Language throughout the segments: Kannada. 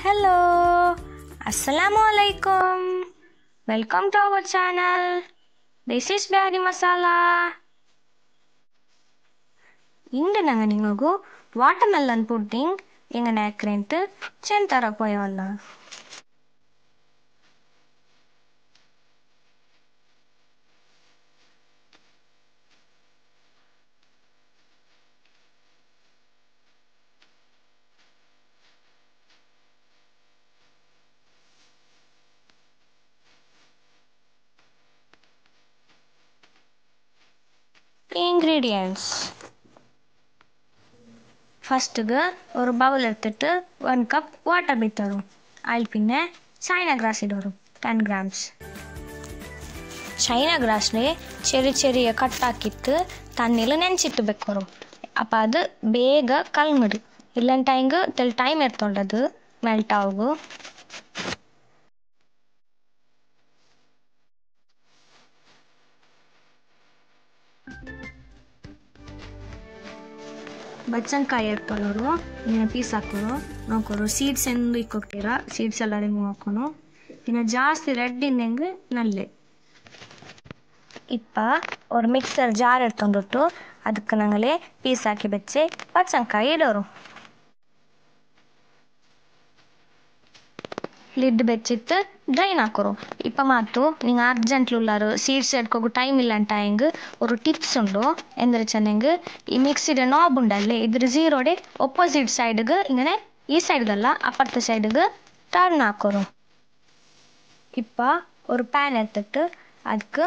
Hello, Assalamualaikum. Welcome to our channel. This is Bari Masala. ಇಂದು ನಂಗೆ ನಿಮಗೂ ವಾಟರ್ಮೆಲನ್ ಪುಡ್ಡಿಂಗ್ ಹೆಂಗನೆ ಹಾಕ್ರೆಂಟು ಚೆಂತರ ಪೋಯವಲ್ಲ. Ingredients. ஃபஸ்ட்டுக்கு ஒரு பவுல் எடுத்துட்டு 1 கப் வாட்டர் ಬಿಟ್ಟು வரும். அதில் பின்ன சைனா கிராஸ் வரும் 10 grams. ಚೈನಾ ಗ್ರಾಸ್ನೇ ಚೆರಿಯ ಕಟ್ಟಾಕಿತ್ತು ತಣ್ಣೀರು ನೆನೆಸಿಟ್ಟು ಬೇಕು. ಅಪ್ಪ ಅದು ಬೇಗ ಕಲ್ಮಿಡು ಇಲ್ಲಂಟ ಹಿಂಗೆ ಟೈಮ್ ಎತ್ತೊಂಡದು ಮೆಲ್ಟ್ ಆಗು. ಬಚ್ಚನ್ಕಾಯಿ ಎತ್ಕೊಳ್ಳೋರು ಇನ್ನು ಪೀಸ್ ಹಾಕೋರು ನೋಕೋರು ಸೀಡ್ಸ್ ಎಂದು ಇಕ್ಕೋಗ್ತೀರ ಸೀಡ್ಸ್ ಎಲ್ಲ ರಿಮೂವ್ ಹಾಕೋನು ಇನ್ನು ಜಾಸ್ತಿ ರೆಡ್ ಇನ್ನೆಂಗೆ ನಲ್ಲೆ ಇಪ್ಪ ஒரு மிக்சர் ஜார் எடுத்துட்டு அதுக்கு நாங்களே பீஸ் ஆக்கி வச்சு பச்சங்காய் இடுறோம். ಲಿಡ್ ಬೆಚ್ಚಿತ್ತು ಡ್ರೈನ್ ಹಾಕೋರು. ಇಪ್ಪ ಮಾತು ನೀವು ಅರ್ಜೆಂಟ್ಲು ಉಳ್ಳಾರು ಸೀಡ್ಸ್ ಎಡ್ಕೋಗು ಟೈಮ್ ಇಲ್ಲ ಅಂತ ಹೆಂಗೆ ಒಂದು ಟಿಪ್ಸ್ ಉಂಡು ಎಂದ್ರೆ ಚೆನ್ನಾಗಿ ಈ ಮಿಕ್ಸಿಡ್ ನಾಬ್ ಉಂಡಲ್ಲೇ ಇದ್ರ ಝೀರೋಡೆ ಒಪ್ಪೋಸಿಟ್ ಸೈಡ್ಗೆ ಹಿಂಗನೆ ಈ ಸೈಡ್ಗಲ್ಲ ಅಪ್ಪರ್ತ ಸೈಡ್ಗೆ ಟರ್ನ್ ಹಾಕೋರು. ಇಪ್ಪ ஒரு ಪ್ಯಾನ್ ಎತ್ತಿಟ್ಟು ಅದಕ್ಕೆ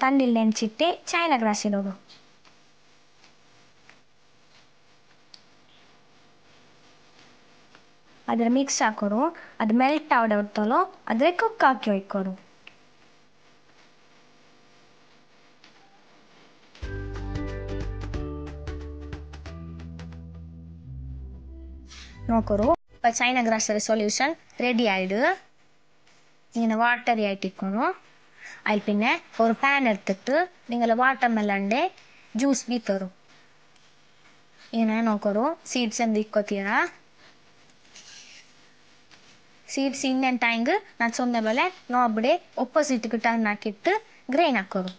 ತಣ್ಣೀರು ನೆನೆಸಿಟ್ಟು ಚೈನಾ ಗ್ರಾಸ್ ಇಡೋರು. ಅದರ ಮಿಕ್ಸ್ ಹಾಕೋರು ಅದು ಮೆಲ್ಟ್ ಆವಡತ್ತಲೋ ಅದ್ರ ಕುಕ್ ಹಾಕಿ ಒಯ್ಕೋರು. ನೋಕೋರು இப்போ சைனா கிராஸ் சொல்யூஷன் ரெடி ஆயிடு. நீங்கள் வாட்டர் ஆயிட்டிக்கணும். அதில் பின்ன ஒரு பேன் எடுத்துட்டு நீங்கள் வாட்டர் மெலன்டே ಜ್ಯೂಸ್ ಬೀತರು ಏನೇ ನೋಕೋರು ಸೀಡ್ಸ್ ಎಂದು ಇಕ್ಕೋತೀರಾ. ಸೀಡ್ಸ್ ಇನ್ನೇನು ಟೈಂಗ್ ನಾನು ಸೊನ್ನೆ ಬೆಲೆ ನೋಬಿಡೆ ಒಪ್ಪೋಸಿಟ್ಗೆ ಟರ್ನ್ ಹಾಕಿಟ್ಟು ಗ್ರೈನ್ ಹಾಕೋರು.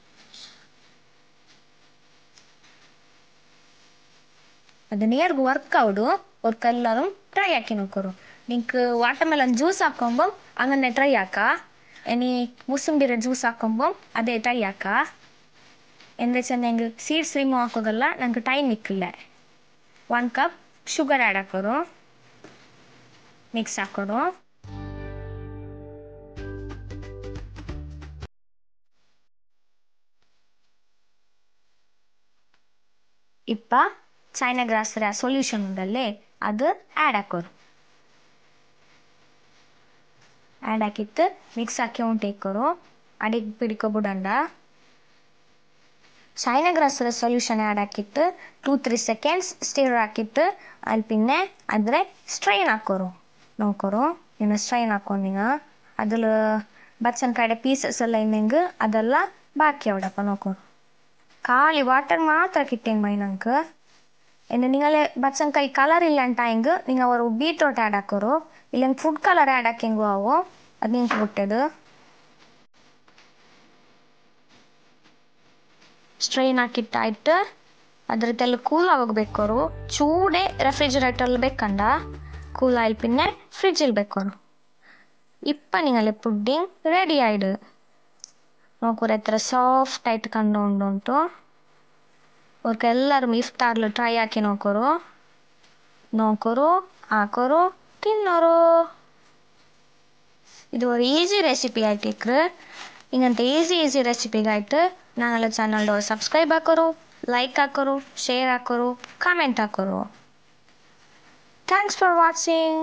ಅದು ನೇರ್ಗೆ ವರ್ಕ್ ಔಡು ಒರ್ಕ್ ಎಲ್ಲರೂ ಟ್ರೈ ಹಾಕಿ ನೋಕೋರು. ನಿಂಗೆ ವಾಟರ್ ಮೆಲನ್ ಜ್ಯೂಸ್ ಹಾಕೊಂಬೋ ಹಂಗನ್ನೇ ಟ್ರೈ ಹಾಕ ಇನಿ ಮುಸುಂಬಿರ ಜ್ಯೂಸ್ ಹಾಕೊಂಬೋ ಅದೇ ಟ್ರೈ ಹಾಕ ಎಂದ್ರೆ ಚೆನ್ನಾಗಿ ಸೀಡ್ಸ್ ರಿಮೂವ್ ಹಾಕೋದಲ್ಲ ನಂಗೆ ಟೈಮ್ ಇಕ್ಕಿಲ್ಲ. 1 ಕಪ್ ಶುಗರ್ ಆ್ಯಡ್ ಹಾಕೋರು ಮಿಕ್ಸ್ ಹಾಕೋರು. ಇಪ್ಪ ಚೈನಾ ಗ್ರಾಸ್ ಸೊಲ್ಯೂಷನ್ ಉಂಡಲ್ಲೇ ಅದು ಆ್ಯಡ್ ಹಾಕೋರು. ಆ್ಯಡ್ ಹಾಕಿತ್ತು ಮಿಕ್ಸ್ ಹಾಕಿ ಉಂಟೇಕೋರು ಅಡಿಗೆ ಬಿಡ್ಕೊಬಿಡಂಡ. ಚೈನಾ ಗ್ರಾಸ್ ಸೊಲ್ಯೂಷನ್ ಆ್ಯಡ್ ಹಾಕಿತ್ತು 2-3 ಸೆಕೆಂಡ್ಸ್ ಸ್ಟಿರ್ ಹಾಕಿತ್ತು ಅಲ್ಲಿ ಪಿನ್ನೆ ಆದರೆ ಸ್ಟ್ರೈನ್ ಹಾಕೋರು. ನೋಕೋರು ಇನ್ನು ಸ್ಟ್ರೈನ್ ಹಾಕೊಂಡೀಗ ಅದ್ರಲ್ಲಿ ಬಚ್ಚನ್ಕಾಯಿ ಪೀಸಸ್ ಎಲ್ಲ ಇನ್ನೆಂಗೆ ಅದೆಲ್ಲ ಬಾಕಿ ಅವಡಪ್ಪ ನೋಕೋರು. ಖಾಲಿ ವಾಟರ್ ಮಾತ್ರ ಕಿಟ್ಟೆಂಗೆ ಮೈನಂಗೆ ಇನ್ನು ನಿಂಗಲೇ ಬಚ್ಚನ್ಕಾಯಿ ಕಲರ್ ಇಲ್ಲ ಅಂತ ಹೆಂಗೆ ನೀವು ಅವರು ಬೀಟ್ರೋಟ್ ಆ್ಯಡ್ ಹಾಕೋರು ಇಲ್ಲ ಫುಡ್ ಕಲರ್ ಆ್ಯಡ್ ಹಾಕೆಂಗು ಅವು ಅದು ನಿಂಗೆ ಬಿಟ್ಟದು. ಸ್ಟ್ರೈನ್ ಹಾಕಿಟ್ಟಾಯ್ತು ಅದ್ರದ್ದೆಲ್ಲ ಕೂಲ್ ಆಗೋಗ್ಬೇಕವರು ಚೂಡೆ ರೆಫ್ರಿಜರೇಟರ್ಲ್ಲಿ ಬೇಕಂಡ ಕೂಲ್ ಆಯಿಲ್ ಪಿನ್ನೆ ಫ್ರಿಜ್ಜಲ್ಲಿ ಬೇಕವರು. ಇಪ್ಪ ನಿಂಗಲೆ ಪುಡ್ಡಿಂಗ್ ರೆಡಿ ಆಯ್ಡು ನೋಕೂರು ಎತ್ತರ ಸಾಫ್ಟ್ ಆಯ್ತು ಕಂಡು ಉಂಟು. ಅವ್ರಿಗೆ ಎಲ್ಲರೂ ಇಫ್ತಾರ್ಲು ಟ್ರೈ ಹಾಕಿ ನೋಕೋರು ಹಾಕೋರು ತಿನ್ನೋರು. ಇದು ಒಂದು ಈಸಿ ರೆಸಿಪಿ ಆಯ್ತು ಇಕ್ರು ಹಿಂಗಂತ ಈಸಿ ರೆಸಿಪಿಗಾಯ್ತು ನಾನೆಲ್ಲ ಚಾನಲ್ದು ಸಬ್ಸ್ಕ್ರೈಬ್ ಹಾಕೋರು ಲೈಕ್ ಹಾಕೋರು ಶೇರ್ ಹಾಕೋರು ಕಾಮೆಂಟ್ ಹಾಕೋರು. Thanks for watching.